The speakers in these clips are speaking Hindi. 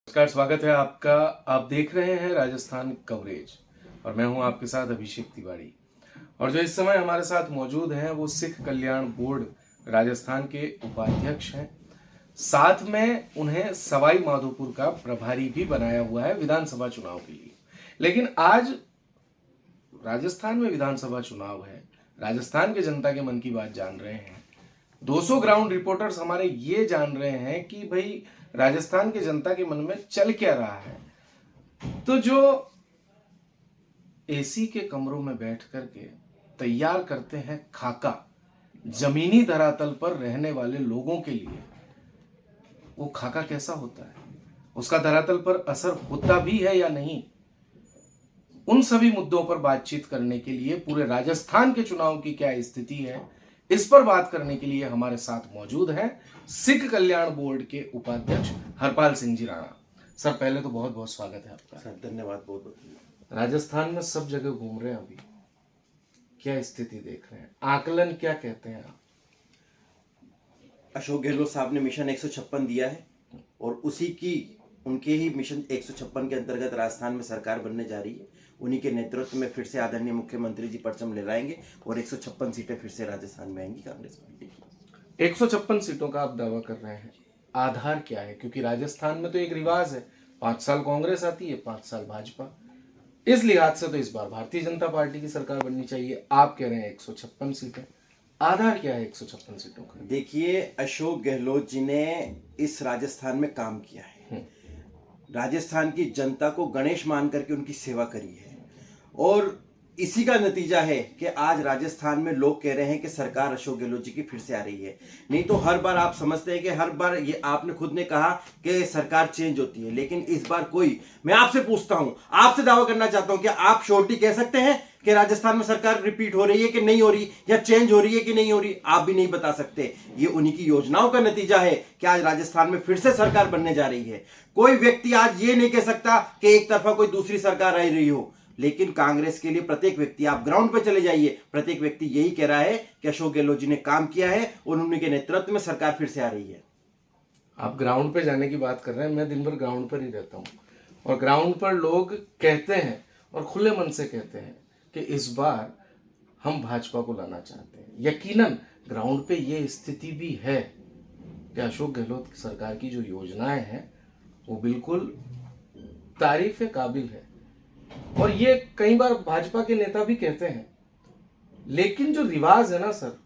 नमस्कार, स्वागत है आपका। आप देख रहे हैं राजस्थान कवरेज और मैं हूं आपके साथ अभिषेक तिवारी। और जो इस समय हमारे साथ मौजूद हैं वो सिख कल्याण बोर्ड राजस्थान के उपाध्यक्ष हैं। साथ में उन्हें सवाई माधोपुर का प्रभारी भी बनाया हुआ है विधानसभा चुनाव के लिए। लेकिन आज राजस्थान में विधानसभा चुनाव है, राजस्थान के जनता के मन की बात जान रहे हैं। 200 ग्राउंड रिपोर्टर्स हमारे ये जान रहे हैं कि भाई राजस्थान के जनता के मन में चल क्या रहा है। तो जो एसी के कमरों में बैठ करके तैयार करते हैं खाका जमीनी धरातल पर रहने वाले लोगों के लिए, वो खाका कैसा होता है, उसका धरातल पर असर होता भी है या नहीं, उन सभी मुद्दों पर बातचीत करने के लिए पूरे राजस्थान के चुनाव की क्या स्थिति है, इस पर बात करने के लिए हमारे साथ मौजूद हैं सिख कल्याण बोर्ड के उपाध्यक्ष हरपाल सिंह जी राणा। सर, पहले तो बहुत बहुत स्वागत है आपका। सर धन्यवाद, बहुत बहुत। राजस्थान में सब जगह घूम रहे हैं, अभी क्या स्थिति देख रहे हैं, आकलन क्या कहते हैं आप? अशोक गहलोत साहब ने मिशन 156 दिया है और उनके ही मिशन 156 के अंतर्गत राजस्थान में सरकार बनने जा रही है। उन्हीं के नेतृत्व में फिर से आदरणीय मुख्यमंत्री जी परचम लहराएंगे और 156 सीटें फिर से राजस्थान में आएंगी कांग्रेस पार्टी की। 156 सीटों का आप दावा कर रहे हैं, आधार क्या है? क्योंकि राजस्थान में तो एक रिवाज है, 5 साल कांग्रेस आती है, 5 साल भाजपा। इस लिहाज से तो इस बार भारतीय जनता पार्टी की सरकार बननी चाहिए। आप कह रहे हैं 156 सीटें, आधार क्या है 156 सीटों का? देखिए, अशोक गहलोत जी ने इस राजस्थान में काम किया है, राजस्थान की जनता को गणेश मान करके उनकी सेवा करी है और इसी का नतीजा है कि आज राजस्थान में लोग कह रहे हैं कि सरकार अशोक गहलोत जी की फिर से आ रही है। नहीं तो हर बार आप समझते हैं कि हर बार, ये आपने खुद ने कहा कि सरकार चेंज होती है, लेकिन इस बार मैं आपसे पूछता हूं, आपसे दावा करना चाहता हूं कि आप श्योरिटी कह सकते हैं कि राजस्थान में सरकार रिपीट हो रही है कि नहीं हो रही, या चेंज हो रही है कि नहीं हो रही? आप भी नहीं बता सकते। ये उन्हीं की योजनाओं का नतीजा है कि आज राजस्थान में फिर से सरकार बनने जा रही है। कोई व्यक्ति आज ये नहीं कह सकता कि एक तरफा कोई दूसरी सरकार आ रही हो, लेकिन कांग्रेस के लिए प्रत्येक व्यक्ति, आप ग्राउंड पे चले जाइए, प्रत्येक व्यक्ति यही कह रहा है कि अशोक गहलोत जी ने काम किया है और उन्हीं के नेतृत्व में सरकार फिर से आ रही है। आप ग्राउंड पे जाने की बात कर रहे हैं, मैं दिन भर ग्राउंड पर ही रहता हूँ और ग्राउंड पर लोग कहते हैं और खुले मन से कहते हैं कि इस बार हम भाजपा को लाना चाहते हैं। यकीनन ग्राउंड पे ये स्थिति भी है कि अशोक गहलोत सरकार की जो योजनाएं हैं वो बिल्कुल तारीफ के काबिल है और ये कई बार भाजपा के नेता भी कहते हैं। लेकिन जो रिवाज है ना सर,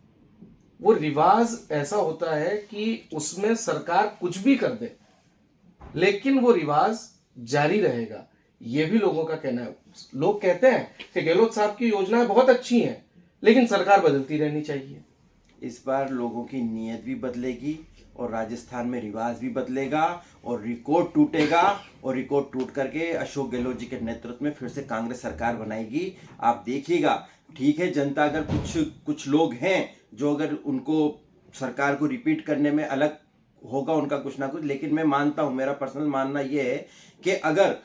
वो रिवाज ऐसा होता है कि उसमें सरकार कुछ भी कर दे लेकिन वो रिवाज जारी रहेगा, ये भी लोगों का कहना है। लोग कहते हैं कि गहलोत साहब की योजनाएं बहुत अच्छी हैं लेकिन सरकार बदलती रहनी चाहिए। इस बार लोगों की नीयत भी बदलेगी और राजस्थान में रिवाज भी बदलेगा और रिकॉर्ड टूटेगा और रिकॉर्ड टूट करके अशोक गहलोत जी के नेतृत्व में फिर से कांग्रेस सरकार बनाएगी। आप देखिएगा। ठीक है, जनता अगर कुछ लोग हैं जो अगर उनको सरकार को रिपीट करने में अलग होगा उनका कुछ ना कुछ, लेकिन मैं मानता हूं, मेरा पर्सनल मानना यह है कि अगर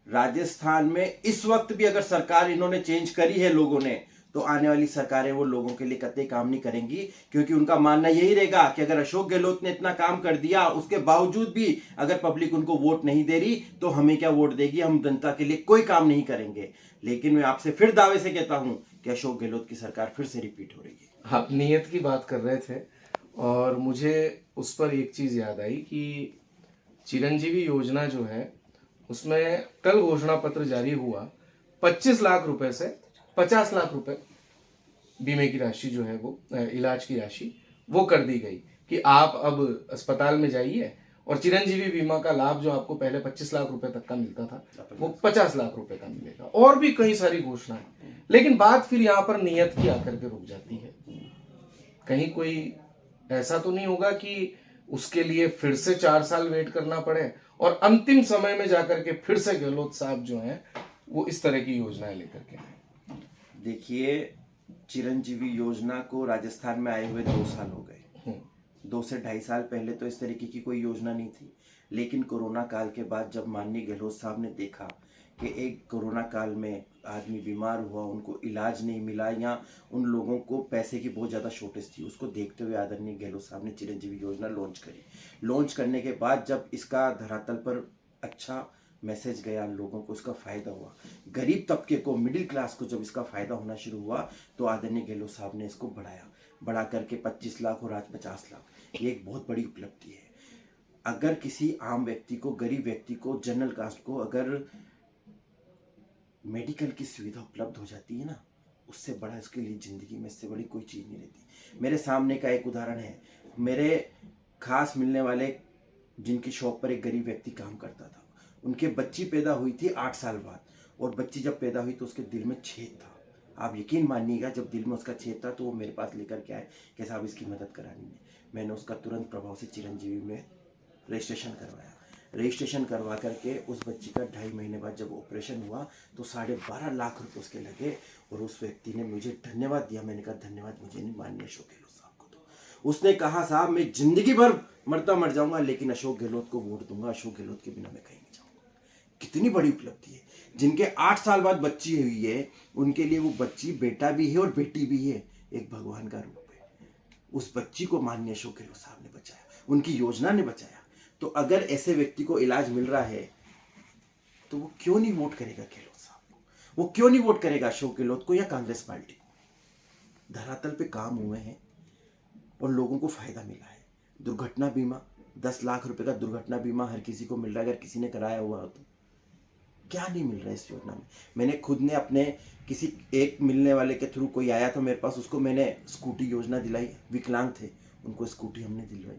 राजस्थान में इस वक्त भी अगर सरकार इन्होंने चेंज करी है लोगों ने, तो आने वाली सरकारें वो लोगों के लिए कतई काम नहीं करेंगी, क्योंकि उनका मानना यही रहेगा कि अगर अशोक गहलोत ने इतना काम कर दिया, उसके बावजूद भी अगर पब्लिक उनको वोट नहीं दे रही तो हमें क्या वोट देगी, हम जनता के लिए कोई काम नहीं करेंगे। लेकिन मैं आपसे फिर दावे से कहता हूं कि अशोक गहलोत की सरकार फिर से रिपीट हो रही है। आप नियत की बात कर रहे थे और मुझे उस पर एक चीज याद आई कि चिरंजीवी योजना जो है उसमें कल घोषणा पत्र जारी हुआ, 25 लाख रुपए से 50 लाख रुपए बीमे की राशि जो है वो इलाज की राशि वो कर दी गई कि आप अब अस्पताल में जाइए और चिरंजीवी बीमा का लाभ जो आपको पहले 25 लाख रुपए तक का मिलता था वो 50 लाख रुपए का मिलेगा। और भी कई सारी घोषणाएं, लेकिन बात फिर यहाँ पर नियत की आकर के रुक जाती है। कहीं कोई ऐसा तो नहीं होगा कि उसके लिए फिर से 4 साल वेट करना पड़े और अंतिम समय में जाकर के फिर से गहलोत साहब जो हैं वो इस तरह की योजनाएं लेकर के आए? देखिए, चिरंजीवी योजना को राजस्थान में आए हुए 2 साल हो गए। 2 से 2.5 साल पहले तो इस तरीके की कोई योजना नहीं थी, लेकिन कोरोना काल के बाद जब माननीय गहलोत साहब ने देखा कि एक कोरोना काल में आदमी बीमार हुआ, उनको इलाज नहीं मिला या उन लोगों को पैसे की बहुत ज़्यादा शॉर्टेज थी, उसको देखते हुए आदरणीय गहलोत साहब ने चिरंजीवी योजना लॉन्च करी। लॉन्च करने के बाद जब इसका धरातल पर अच्छा मैसेज गया, लोगों को इसका फायदा हुआ, गरीब तबके को, मिडिल क्लास को जब इसका फायदा होना शुरू हुआ तो आदरणीय गहलोत साहब ने इसको बढ़ा करके 25 लाख और आज 50 लाख। ये एक बहुत बड़ी उपलब्धि है। अगर किसी आम व्यक्ति को, गरीब व्यक्ति को, जनरल कास्ट को अगर मेडिकल की सुविधा उपलब्ध हो जाती है ना, उससे बड़ा इसके लिए ज़िंदगी में इससे बड़ी कोई चीज़ नहीं रहती। मेरे सामने का एक उदाहरण है, मेरे खास मिलने वाले जिनकी शॉप पर एक गरीब व्यक्ति काम करता था, उनके बच्ची पैदा हुई थी 8 साल बाद, और बच्ची जब पैदा हुई तो उसके दिल में छेद था। आप यकीन मानिएगा, जब दिल में उसका छेद था तो वो मेरे पास लेकर के आए कि साहब इसकी मदद करानी है। मैंने उसका तुरंत प्रभाव से चिरंजीवी में रजिस्ट्रेशन करवाया। रजिस्ट्रेशन करवा करके उस बच्ची का 2.5 महीने बाद जब ऑपरेशन हुआ तो 12.5 लाख रुपए उसके लगे, और उस व्यक्ति ने मुझे धन्यवाद दिया। मैंने कहा धन्यवाद मुझे नहीं, माननीय अशोक गहलोत साहब को दो। उसने कहा साहब मैं जिंदगी भर मर जाऊंगा लेकिन अशोक गहलोत को वोट दूंगा, अशोक गहलोत के बिना मैं कहीं नहीं जाऊंगा। कितनी बड़ी उपलब्धि है। जिनके 8 साल बाद बच्ची हुई है, उनके लिए वो बच्ची बेटा भी है और बेटी भी है, एक भगवान का रूप है। उस बच्ची को माननीय अशोक गहलोत साहब ने बचाया, उनकी योजना ने बचाया। तो अगर ऐसे व्यक्ति को इलाज मिल रहा है तो वो क्यों नहीं वोट करेगा गहलोत साहब को? वो क्यों नहीं वोट करेगा अशोक गहलोत को या कांग्रेस पार्टी को? धरातल पे काम हुए हैं और लोगों को फायदा मिला है। दुर्घटना बीमा, 10 लाख रुपए का दुर्घटना बीमा हर किसी को मिल रहा है, अगर किसी ने कराया हुआ हो तो। क्या नहीं मिल रहा है इस योजना में? मैंने खुद ने अपने किसी एक मिलने वाले के थ्रू, कोई आया था मेरे पास, उसको मैंने स्कूटी योजना दिलाई। विकलांग थे, उनको स्कूटी हमने दिलवाई।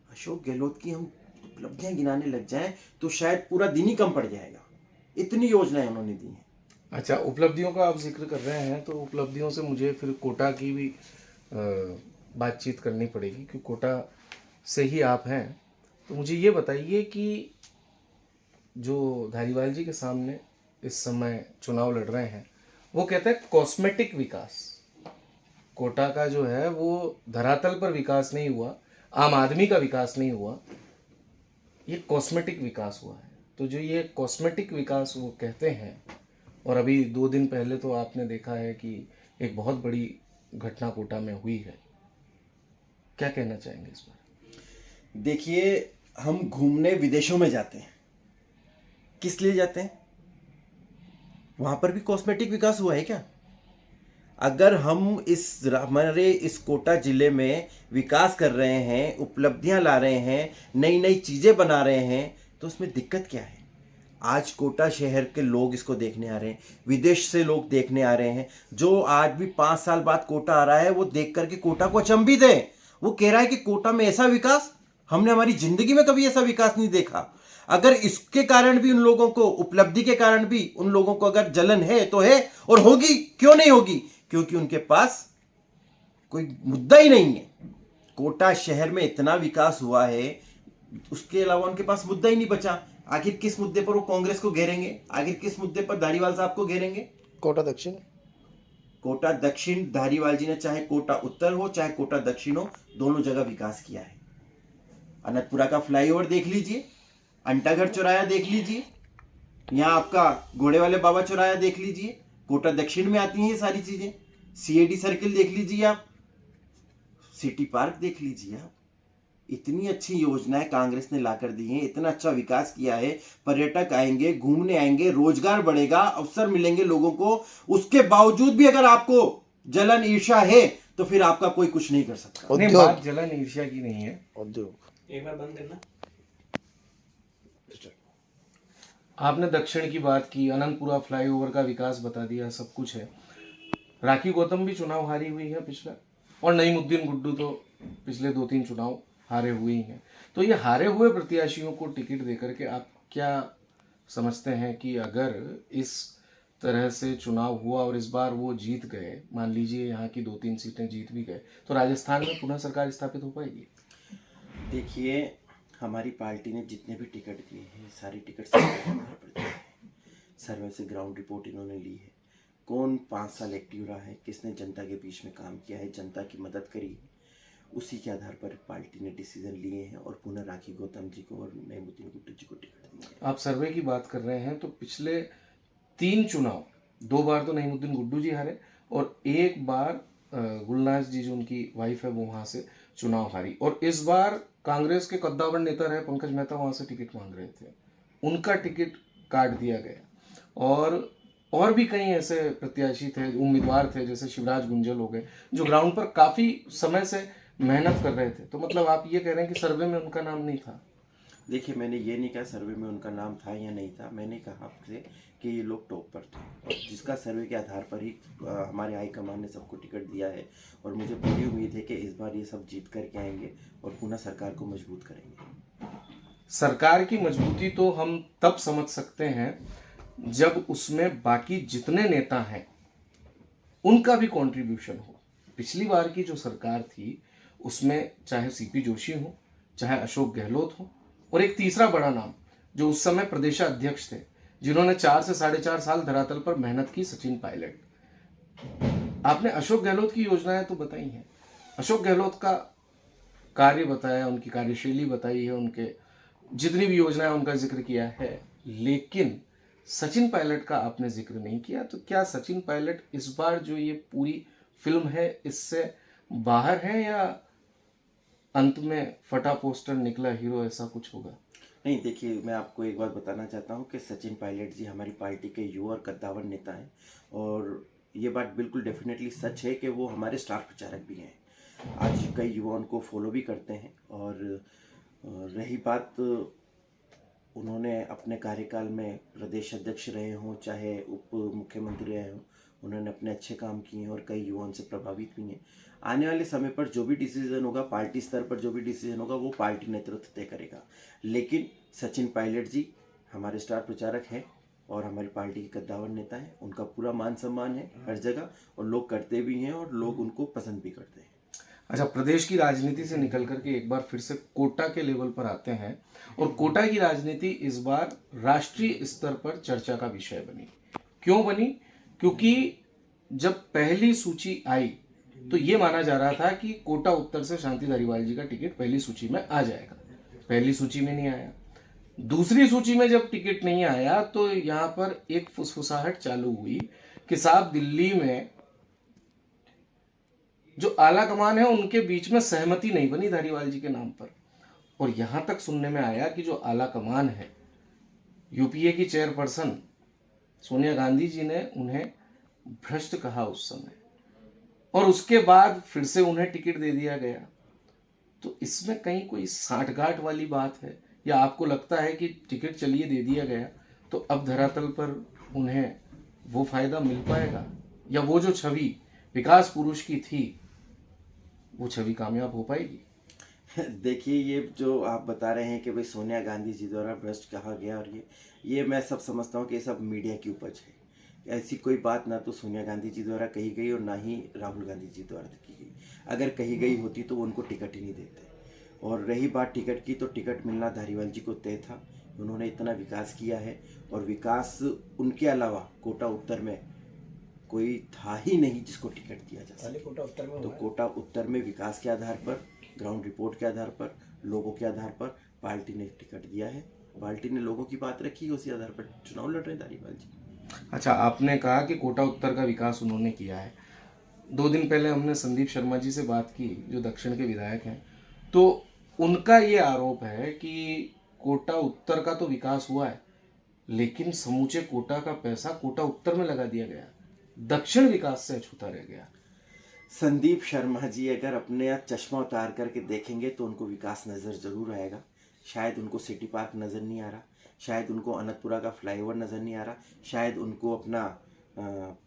अशोक गहलोत की हम उपलब्धियां गिनाने लग जाएं तो शायद पूरा दिन ही कम पड़ जाएगा, इतनी योजनाएं उन्होंने दी हैं। अच्छा, उपलब्धियों का आप जिक्र कर रहे हैं तो उपलब्धियों से मुझे फिर कोटा की भी बातचीत करनी पड़ेगी, क्योंकि कोटा से ही आप हैं। तो मुझे ये बताइए कि जो धारीवाल जी के सामने इस समय चुनाव लड़ रहे हैं, वो कहते हैं कॉस्मेटिक विकास। कोटा का जो है वो धरातल पर विकास नहीं हुआ, आम आदमी का विकास नहीं हुआ, ये कॉस्मेटिक विकास हुआ है। तो जो ये कॉस्मेटिक विकास वो कहते हैं, और अभी 2 दिन पहले तो आपने देखा है कि एक बहुत बड़ी घटना कोटा में हुई है, क्या कहना चाहेंगे इस पर? देखिए, हम घूमने विदेशों में जाते हैं, किस लिए जाते हैं? वहां पर भी कॉस्मेटिक विकास हुआ है क्या? अगर हम हमारे इस कोटा जिले में विकास कर रहे हैं, उपलब्धियां ला रहे हैं, नई नई चीजें बना रहे हैं, तो उसमें दिक्कत क्या है? आज कोटा शहर के लोग इसको देखने आ रहे हैं, विदेश से लोग देखने आ रहे हैं। जो आज भी 5 साल बाद कोटा आ रहा है, वो देख करके कोटा को अचंभित है। वो कह रहा है कि कोटा में ऐसा विकास, हमने हमारी जिंदगी में कभी ऐसा विकास नहीं देखा। अगर इसके कारण भी उन लोगों को, उपलब्धि के कारण भी उन लोगों को अगर जलन है तो है, और होगी, क्यों नहीं होगी? क्योंकि उनके पास कोई मुद्दा ही नहीं है। कोटा शहर में इतना विकास हुआ है, उसके अलावा उनके पास मुद्दा ही नहीं बचा। आखिर किस मुद्दे पर वो कांग्रेस को घेरेंगे? आखिर किस मुद्दे पर धारीवाल साहब को घेरेंगे? कोटा दक्षिण, कोटा दक्षिण, धारीवाल जी ने चाहे कोटा उत्तर हो चाहे कोटा दक्षिण हो, दोनों जगह विकास किया है। अनंतपुरा का फ्लाईओवर देख लीजिए, अंटागढ़ चौराया देख लीजिए, यहाँ आपका घोड़े वाले बाबा चौराया देख लीजिए, कोटा दक्षिण में आती हैं ये सारी चीजें। सीएडी सर्किल देख लीजिए आप, सिटी पार्क देख लीजिए आप। इतनी अच्छी योजनाएं कांग्रेस ने लाकर दी हैं, इतना अच्छा विकास किया है। पर्यटक आएंगे, घूमने आएंगे, रोजगार बढ़ेगा, अवसर मिलेंगे लोगों को। उसके बावजूद भी अगर आपको जलन ईर्ष्या है तो फिर आपका कोई कुछ नहीं कर सकता। नहीं, उद्योग, बात जलन ईर्ष्या की नहीं है। उद्योग एक बार बंद करना। आपने दक्षिण की बात की, अनंतपुरा फ्लाईओवर का विकास बता दिया, सब कुछ है। राखी गौतम भी चुनाव हारी हुई है पिछला, और नईमुद्दीन गुड्डू तो पिछले 2-3 चुनाव हारे हुए ही हैं। तो ये हारे हुए प्रत्याशियों को टिकट देकर के आप क्या समझते हैं कि अगर इस तरह से चुनाव हुआ और इस बार वो जीत गए, मान लीजिए यहाँ की 2-3 सीटें जीत भी गए, तो राजस्थान में पुनः सरकार स्थापित हो पाएगी? देखिए, हमारी पार्टी ने जितने भी टिकट दिए हैं, सारी टिकट सर्वे के आधार पर दिए हैं। सर्वे से ग्राउंड रिपोर्ट इन्होंने ली है। कौन 5 साल एक्टिव रहा है, किसने जनता के बीच में काम किया है, जनता की मदद करी है, उसी के आधार पर पार्टी ने डिसीजन लिए हैं और पुनः राखी गौतम जी को और नईमुद्दीन गुड्डू जी को टिकट दिया है। आप सर्वे की बात कर रहे हैं तो पिछले 3 चुनाव, 2 बार तो नईमुद्दीन गुड्डू जी हारे और 1 बार गुलनाज जी जो उनकी वाइफ है वो वहाँ से चुनाव हारी। और इस बार कांग्रेस के कद्दावर नेता रहे पंकज मेहता वहां से टिकट मांग रहे थे, उनका टिकट काट दिया गया। और भी कई ऐसे प्रत्याशी थे, उम्मीदवार थे, जैसे शिवराज गुंजल हो गए, जो ग्राउंड पर काफी समय से मेहनत कर रहे थे। तो मतलब आप ये कह रहे हैं कि सर्वे में उनका नाम नहीं था? देखिए, मैंने ये नहीं कहा सर्वे में उनका नाम था या नहीं था। मैंने कहा आपसे कि ये लोग टॉप पर थे, और जिसका सर्वे के आधार पर ही हमारे हाईकमान ने सबको टिकट दिया है। और मुझे पूरी उम्मीद है कि इस बार ये सब जीत करके आएंगे और पुनः सरकार को मजबूत करेंगे। सरकार की मजबूती तो हम तब समझ सकते हैं जब उसमें बाकी जितने नेता हैं उनका भी कंट्रीब्यूशन हो। पिछली बार की जो सरकार थी उसमें चाहे सीपी जोशी हो, चाहे अशोक गहलोत हो, और एक तीसरा बड़ा नाम जो उस समय प्रदेशाध्यक्ष थे, जिन्होंने 4 से 4.5 साल धरातल पर मेहनत की, सचिन पायलट। आपने अशोक गहलोत की योजनाएं तो बताई हैं, अशोक गहलोत का कार्य बताया, उनकी कार्यशैली बताई है, उनके जितनी भी योजनाएं उनका जिक्र किया है, लेकिन सचिन पायलट का आपने जिक्र नहीं किया। तो क्या सचिन पायलट इस बार जो ये पूरी फिल्म है इससे बाहर है, या अंत में फटा पोस्टर निकला हीरो, ऐसा कुछ होगा? नहीं, देखिए, मैं आपको एक बात बताना चाहता हूँ कि सचिन पायलट जी हमारी पार्टी के युवा और कद्दावर नेता हैं, और ये बात बिल्कुल डेफिनेटली सच है कि वो हमारे स्टार प्रचारक भी हैं। आज कई युवा उनको फॉलो भी करते हैं। और रही बात, उन्होंने अपने कार्यकाल में प्रदेश अध्यक्ष रहे हों, चाहे उप मुख्यमंत्री रहे हों, उन्होंने अपने अच्छे काम किए हैं और कई युवाओं से प्रभावित भी हैं। आने वाले समय पर जो भी डिसीजन होगा, पार्टी स्तर पर जो भी डिसीजन होगा, वो पार्टी नेतृत्व तय करेगा। लेकिन सचिन पायलट जी हमारे स्टार प्रचारक हैं और हमारी पार्टी के कद्दावर नेता हैं। उनका पूरा मान सम्मान है हर जगह, और लोग करते भी हैं और लोग उनको पसंद भी करते हैं। अच्छा, प्रदेश की राजनीति से निकल करके एक बार फिर से कोटा के लेवल पर आते हैं, और कोटा की राजनीति इस बार राष्ट्रीय स्तर पर चर्चा का विषय बनी। क्यों बनी? क्योंकि जब पहली सूची आई तो ये माना जा रहा था कि कोटा उत्तर से शांति धारीवाल जी का टिकट पहली सूची में आ जाएगा। पहली सूची में नहीं आया। दूसरी सूची में जब टिकट नहीं आया तो यहां पर एक फुसफुसाहट चालू हुई कि साहब दिल्ली में जो आला कमान है उनके बीच में सहमति नहीं बनी धारीवाल जी के नाम पर। और यहां तक सुनने में आया कि जो आला कमान है, यूपीए की चेयरपर्सन सोनिया गांधी जी ने उन्हें भ्रष्ट कहा उस समय, और उसके बाद फिर से उन्हें टिकट दे दिया गया। तो इसमें कहीं कोई साठगांठ वाली बात है, या आपको लगता है कि टिकट चलिए दे दिया गया तो अब धरातल पर उन्हें वो फायदा मिल पाएगा, या वो जो छवि विकास पुरुष की थी वो छवि कामयाब हो पाएगी? देखिए, ये जो आप बता रहे हैं कि भाई सोनिया गांधी जी द्वारा भ्रष्ट कहा गया, और ये मैं सब समझता हूँ कि ये सब मीडिया की उपज है। ऐसी कोई बात ना तो सोनिया गांधी जी द्वारा कही गई और ना ही राहुल गांधी जी द्वारा की गई। अगर कही गई होती तो वो उनको टिकट ही नहीं देते। और रही बात टिकट की, तो टिकट मिलना धारीवाल जी को तय था। उन्होंने इतना विकास किया है, और विकास उनके अलावा कोटा उत्तर में कोई था ही नहीं जिसको टिकट दिया जा सके। कोटा उत्तर में तो कोटा उत्तर में विकास के आधार पर, ग्राउंड रिपोर्ट के आधार पर, लोगों के आधार पर पार्टी ने टिकट दिया है। पार्टी ने लोगों की बात रखी, उसी आधार पर चुनाव लड़ रहे धारीवाल जी। अच्छा, आपने कहा कि कोटा उत्तर का विकास उन्होंने किया है। 2 दिन पहले हमने संदीप शर्मा जी से बात की, जो दक्षिण के विधायक हैं, तो उनका ये आरोप है कि कोटा उत्तर का तो विकास हुआ है, लेकिन समूचे कोटा का पैसा कोटा उत्तर में लगा दिया गया, दक्षिण विकास से अछूता रह गया। संदीप शर्मा जी अगर अपने आप चश्मा उतार करके देखेंगे तो उनको विकास नज़र जरूर आएगा। शायद उनको सिटी पार्क नज़र नहीं आ रहा, शायद उनको अनंतपुरा का फ्लाईओवर नज़र नहीं आ रहा, शायद उनको अपना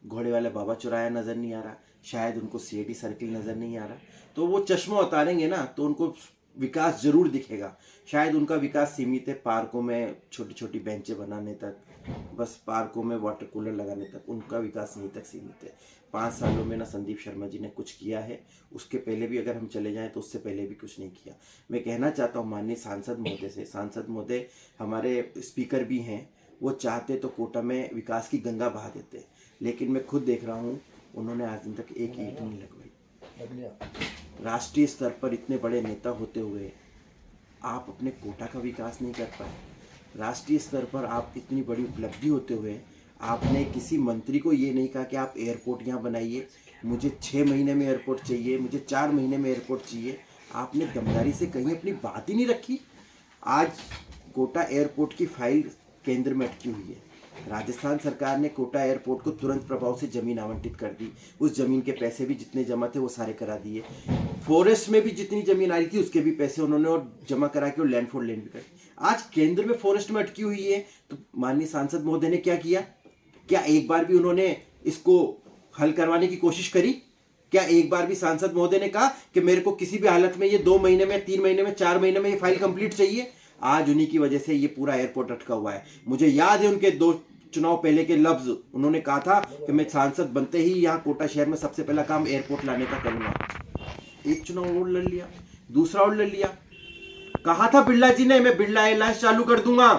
घोड़े वाले बाबा चौराया नज़र नहीं आ रहा, शायद उनको सीएडी सर्किल नज़र नहीं आ रहा। तो वो चश्मा उतारेंगे ना तो उनको विकास जरूर दिखेगा। शायद उनका विकास सीमित है पार्कों में छोटी छोटी बेंचें बनाने तक, बस पार्कों में वाटर कूलर लगाने तक, उनका विकास यहीं तक सीमित है। 5 सालों में ना संदीप शर्मा जी ने कुछ किया है, उसके पहले भी अगर हम चले जाएं तो उससे पहले भी कुछ नहीं किया। मैं कहना चाहता हूं माननीय सांसद महोदय से, सांसद महोदय हमारे स्पीकर भी हैं, वो चाहते तो कोटा में विकास की गंगा बहा देते, लेकिन मैं खुद देख रहा हूँ उन्होंने आज दिन तक एक ईंट नहीं लगवाई। राष्ट्रीय स्तर पर इतने बड़े नेता होते हुए आप अपने कोटा का विकास नहीं कर पाए। राष्ट्रीय स्तर पर आप इतनी बड़ी उपलब्धि होते हुए आपने किसी मंत्री को ये नहीं कहा कि आप एयरपोर्ट यहाँ बनाइए, मुझे 6 महीने में एयरपोर्ट चाहिए, मुझे 4 महीने में एयरपोर्ट चाहिए। आपने दमदारी से कहीं अपनी बात ही नहीं रखी। आज कोटा एयरपोर्ट की फाइल केंद्र में अटकी हुई है। राजस्थान सरकार ने कोटा एयरपोर्ट को तुरंत प्रभाव से जमीन आवंटित कर दी। उस जमीन के पैसे भी जितने जमा थे वो सारे करा दिए। फॉरेस्ट में भी जितनी जमीन आ रही थी उसके भी पैसे उन्होंने और जमा करा के और लैंड फॉर लैंड भी कर दी। आज केंद्र में फॉरेस्ट में अटकी हुई है, तो माननीय सांसद महोदय ने क्या किया? क्या एक बार भी उन्होंने इसको हल करवाने की कोशिश करी? क्या एक बार भी सांसद महोदय ने कहा कि मेरे को किसी भी हालत में ये 2 महीने में, 3 महीने में, 4 महीने में ये फाइल कंप्लीट चाहिए? आज उन्हीं की वजह से ये पूरा एयरपोर्ट अटका हुआ है। मुझे याद है उनके 2 चुनाव पहले के लफ्ज, उन्होंने कहा था कि मैं सांसद बनते ही यहाँ कोटा शहर में सबसे पहला काम एयरपोर्ट लाने का करूंगा। एक चुनाव और लड़ लिया, दूसरा और लड़ लिया। कहा था बिरला जी ने मैं बिरला एयरलाइंस चालू कर दूंगा,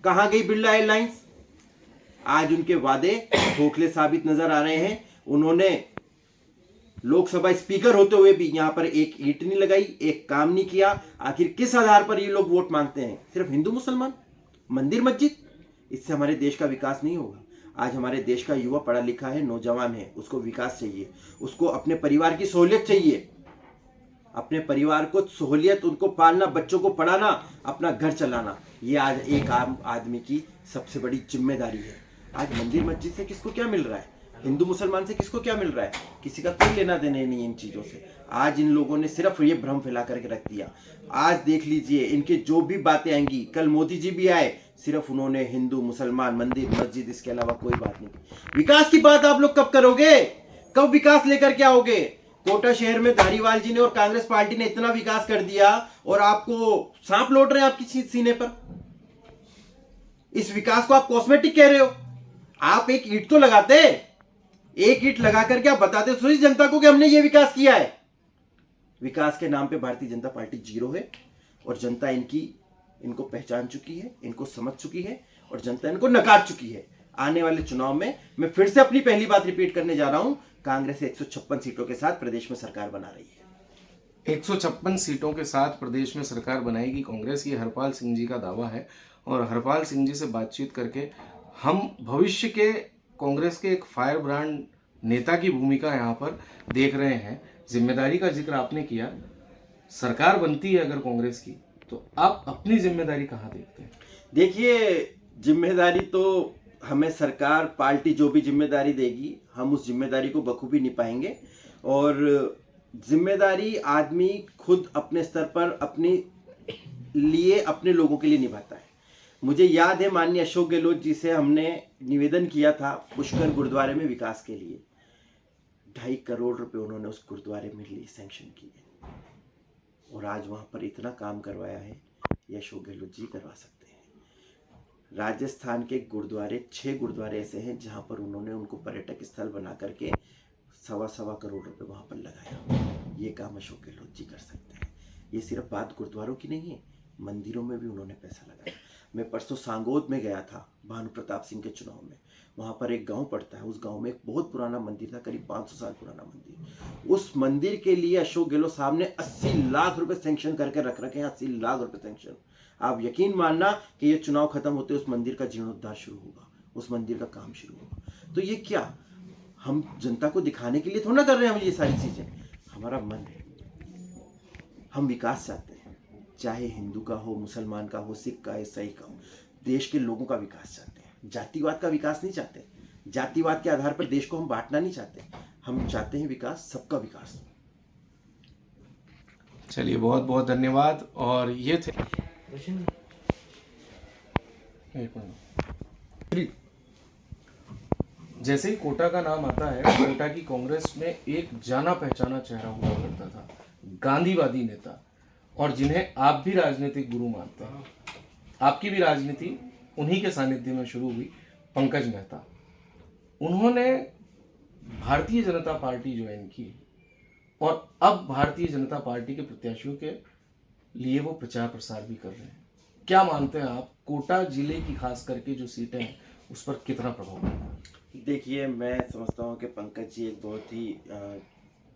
कहां गई बिरला एयरलाइंस? आज उनके वादे खोखले साबित नजर आ रहे हैं। उन्होंने लोकसभा स्पीकर होते हुए भी यहां पर एक ईंट नहीं लगाई, एक काम नहीं किया। आखिर किस आधार पर ये लोग वोट मांगते हैं? सिर्फ हिंदू मुसलमान, मंदिर मस्जिद? इससे हमारे देश का विकास नहीं होगा। आज हमारे देश का युवा पढ़ा लिखा है, नौजवान है, उसको विकास चाहिए, उसको अपने परिवार की सहूलियत चाहिए, अपने परिवार को सहूलियत, उनको पालना, बच्चों को पढ़ाना, अपना घर चलाना, ये आज एक आम आदमी की सबसे बड़ी जिम्मेदारी है। आज मंदिर मस्जिद से किसको क्या मिल रहा है? हिंदू मुसलमान से किसको क्या मिल रहा है? किसी का कोई लेना देना नहीं है इन चीजों से। आज इन लोगों ने सिर्फ ये भ्रम फैला करके रख दिया। आज देख लीजिए इनके जो भी बातें आएंगी, कल मोदी जी भी आए, सिर्फ उन्होंने हिंदू मुसलमान, मंदिर मस्जिद, इसके अलावा कोई बात नहीं की। विकास की बात आप लोग कब करोगे? कब विकास लेकर के आओगे? कोटा शहर में धारीवाल जी ने और कांग्रेस पार्टी ने इतना विकास कर दिया और आपको सांप लौट रहे हैं आपकी सीने पर। इस विकास को आप कॉस्मेटिक कह रहे हो। आप एक ईंट तो लगाते, एक ईंट लगा करके आप बताते थोड़ी जनता को कि हमने ये विकास किया है। विकास के नाम पे भारतीय जनता पार्टी जीरो है और जनता इनको पहचान चुकी है, इनको समझ चुकी है और जनता इनको नकार चुकी है। आने वाले चुनाव में मैं फिर से अपनी पहली बात रिपीट करने जा रहा हूं, कांग्रेस 156 सीटों के साथ प्रदेश में सरकार बना रही है। 156 सीटों के साथ प्रदेश में सरकार बनाएगी कांग्रेस, ये हरपाल सिंह जी का दावा है। और हरपाल सिंह जी से बातचीत करके हम भविष्य के कांग्रेस के एक फायर ब्रांड नेता की भूमिका यहाँ पर देख रहे हैं। जिम्मेदारी का जिक्र आपने किया, सरकार बनती है अगर कांग्रेस की, तो आप अपनी जिम्मेदारी कहाँ देखते हैं? देखिए, जिम्मेदारी तो हमें सरकार, पार्टी जो भी जिम्मेदारी देगी, हम उस जिम्मेदारी को बखूबी निभाएंगे। और जिम्मेदारी आदमी खुद अपने स्तर पर अपने लिए, अपने लोगों के लिए निभाता है। मुझे याद है माननीय अशोक गहलोत जी से हमने निवेदन किया था पुष्कर गुरुद्वारे में विकास के लिए। 2.5 करोड़ रुपए उन्होंने उस गुरुद्वारे में लिए, सैंक्शन किए, और आज वहां पर इतना काम करवाया है, ये अशोक गहलोत जी करवा सकते हैं। राजस्थान के गुरुद्वारे, 6 गुरुद्वारे ऐसे हैं जहां पर उन्होंने उनको पर्यटक स्थल बना करके 1.25 करोड़ रुपए वहां पर लगाया। ये काम अशोक गहलोत जी कर सकते हैं। ये सिर्फ बात गुरुद्वारों की नहीं है, मंदिरों में भी उन्होंने पैसा लगाया। मैं परसों सांगोद में गया था भानु प्रताप सिंह के चुनाव में। वहां पर एक गांव पड़ता है, उस गांव में एक बहुत पुराना मंदिर था, करीब 500 साल पुराना मंदिर। उस मंदिर के लिए अशोक गहलोत साहब ने 80 लाख रुपए सैंक्शन करके रख रखे हैं। 80 लाख रुपए सैंक्शन। आप यकीन मानना कि ये चुनाव खत्म होते उस मंदिर का जीर्णोद्धार शुरू होगा, उस मंदिर का काम शुरू होगा। तो ये क्या हम जनता को दिखाने के लिए थोड़ा ना कर रहे हैं हम ये सारी चीजें? हमारा मन है, हम विकास चाहते हैं, चाहे हिंदू का हो, मुसलमान का हो, सिख का, ईसाई का हो। देश के लोगों का विकास चाहते हैं, जातिवाद का विकास नहीं चाहते। जातिवाद के आधार पर देश को हम बांटना नहीं चाहते। हम चाहते हैं विकास, सबका विकास। चलिए, बहुत बहुत धन्यवाद। और ये थे जैसे ही कोटा का नाम आता है, कोटा की कांग्रेस में एक जाना पहचाना चेहरा हुआ करता था, गांधीवादी नेता, और जिन्हें आप भी राजनीतिक गुरु मानते हैं। आपकी भी राजनीति उन्हीं के सानिध्य में शुरू हुई, पंकज मेहता। उन्होंने भारतीय जनता पार्टी ज्वाइन की और अब भारतीय जनता पार्टी के प्रत्याशियों के लिए वो प्रचार प्रसार भी कर रहे हैं। क्या मानते हैं आप, कोटा जिले की खास करके जो सीटें हैं उस पर कितना प्रभाव पड़ेगा? देखिए, मैं समझता हूँ कि पंकज जी एक बहुत ही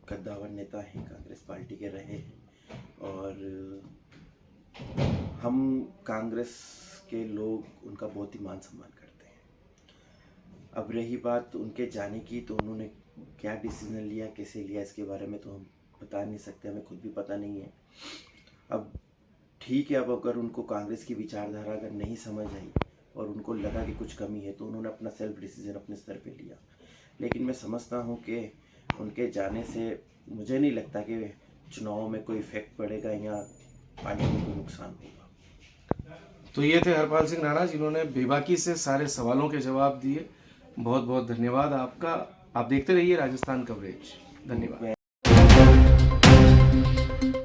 कद्दावर नेता हैं, कांग्रेस पार्टी के रहे हैं, और हम कांग्रेस के लोग उनका बहुत ही मान सम्मान करते हैं। अब रही बात उनके जाने की, तो उन्होंने क्या डिसीजन लिया, कैसे लिया, इसके बारे में तो हम बता नहीं सकते, हमें खुद भी पता नहीं है। अब ठीक है, अब अगर उनको कांग्रेस की विचारधारा अगर नहीं समझ आई और उनको लगा कि कुछ कमी है तो उन्होंने अपना सेल्फ डिसीजन अपने स्तर पे लिया। लेकिन मैं समझता हूँ कि उनके जाने से मुझे नहीं लगता कि चुनाव में कोई इफेक्ट पड़ेगा या पार्टी में कोई नुकसान होगा। तो ये थे हरपाल सिंह राणा, जिन्होंने बेबाकी से सारे सवालों के जवाब दिए। बहुत बहुत धन्यवाद आपका। आप देखते रहिए राजस्थान कवरेज। धन्यवाद।